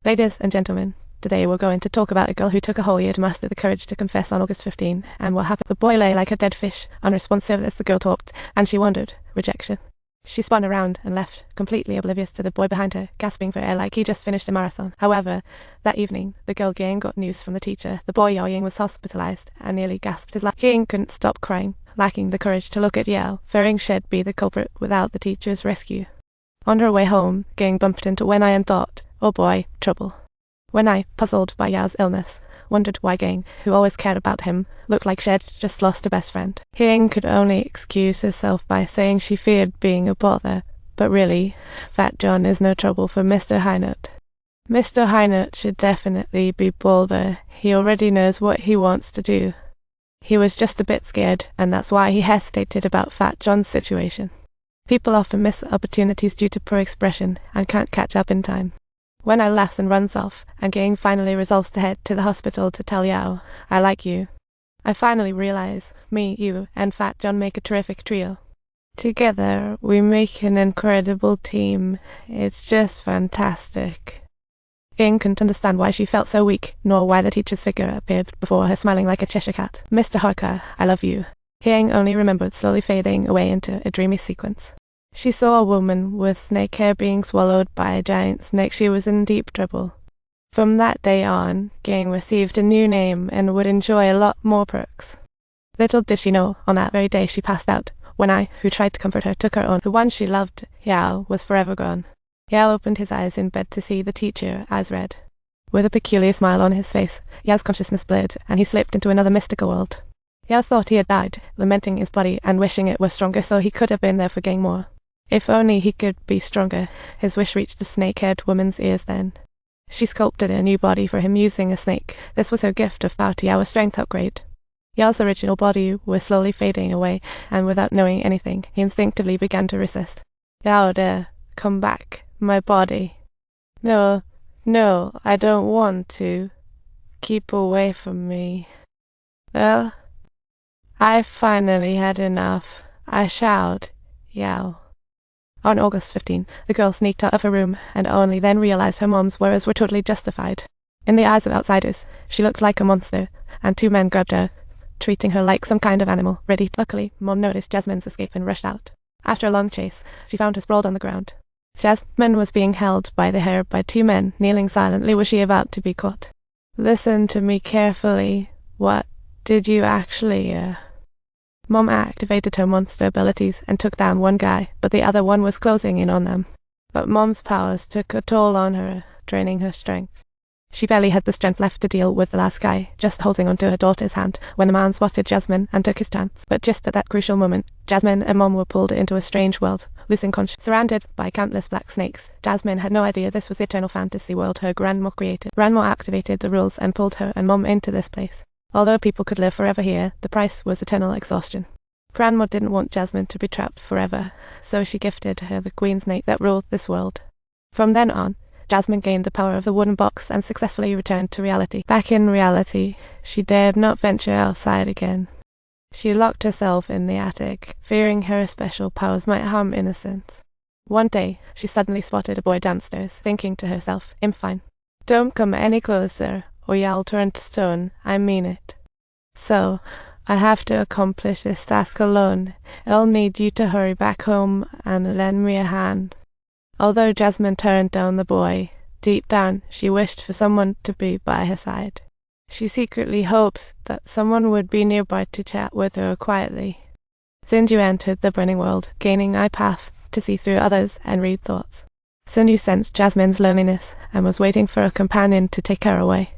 Ladies and gentlemen, today we're going to talk about a girl who took a whole year to master the courage to confess on August 15, and what happened. The boy lay like a dead fish, unresponsive as the girl talked, and she wondered, rejection. She spun around and left, completely oblivious to the boy behind her, gasping for air like he just finished a marathon. However, that evening, the girl Guiying got news from the teacher. The boy Yaoying was hospitalized and nearly gasped his life. Guiying couldn't stop crying, lacking the courage to look at Yao, fearing she'd be the culprit without the teacher's rescue. On her way home, Guiying bumped into Wenai and thought, oh boy, trouble. Wenai, puzzled by Yao's illness, wondered why Guiying, who always cared about him, looked like she'd just lost a best friend. Guiying could only excuse herself by saying she feared being a bother, but really, Fat John is no trouble for Mr. Highnote. Mr. Highnote should definitely be bolder. He already knows what he wants to do. He was just a bit scared, and that's why he hesitated about Fat John's situation. People often miss opportunities due to poor expression and can't catch up in time. Wenai laughs and runs off, and Guiying finally resolves to head to the hospital to tell Yao, I like you. I finally realize, me, you, and Fat John make a terrific trio. Together, we make an incredible team. It's just fantastic. Guiying couldn't understand why she felt so weak, nor why the teacher's figure appeared before her smiling like a Cheshire cat. Mr. Harker, I love you. Guiying only remembered slowly fading away into a dreamy sequence. She saw a woman with snake hair being swallowed by a giant snake. She was in deep trouble. From that day on, Guiying received a new name and would enjoy a lot more perks. Little did she know, on that very day she passed out, when I, who tried to comfort her, took her own. The one she loved, Yao, was forever gone. Yao opened his eyes in bed to see the teacher, eyes red. With a peculiar smile on his face, Yao's consciousness blurred, and he slipped into another mystical world. Yao thought he had died, lamenting his body and wishing it was stronger so he could have been there for Guiying more. If only he could be stronger. His wish reached the snake-haired woman's ears then. She sculpted a new body for him using a snake. This was her gift of power to Yao's strength upgrade. Yao's original body was slowly fading away, and without knowing anything, he instinctively began to resist. Yao dear, come back, my body. No, I don't want to. Keep away from me. Well, I finally had enough. I shouted, Yao. On August 15, the girl sneaked out of her room and only then realized her mom's worries were totally justified. In the eyes of outsiders, she looked like a monster, and two men grabbed her, treating her like some kind of animal, ready. Luckily, Mom noticed Jasmine's escape and rushed out. After a long chase, she found her sprawled on the ground. Jasmine was being held by the hair by two men, kneeling silently. Was she about to be caught? Listen to me carefully. What did you actually hear? Mom activated her monster abilities and took down one guy, but the other one was closing in on them. But Mom's powers took a toll on her, draining her strength. She barely had the strength left to deal with the last guy, just holding onto her daughter's hand, when the man spotted Jasmine and took his chance. But just at that crucial moment, Jasmine and Mom were pulled into a strange world, losing consciousness. Surrounded by countless black snakes, Jasmine had no idea this was the eternal fantasy world her grandma created. Grandma activated the rules and pulled her and Mom into this place. Although people could live forever here, the price was eternal exhaustion. Grandma didn't want Jasmine to be trapped forever, so she gifted her the queen snake that ruled this world. From then on, Jasmine gained the power of the wooden box and successfully returned to reality. Back in reality, she dared not venture outside again. She locked herself in the attic, fearing her special powers might harm innocents. One day, she suddenly spotted a boy downstairs, thinking to herself, I'm fine. Don't come any closer, or you'll turn to stone. I mean it. So, I have to accomplish this task alone. I'll need you to hurry back home and lend me a hand. Although Jasmine turned down the boy, deep down she wished for someone to be by her side. She secretly hoped that someone would be nearby to chat with her quietly. Sinju entered the burning world, gaining eye path to see through others and read thoughts. Sinju sensed Jasmine's loneliness and was waiting for a companion to take her away.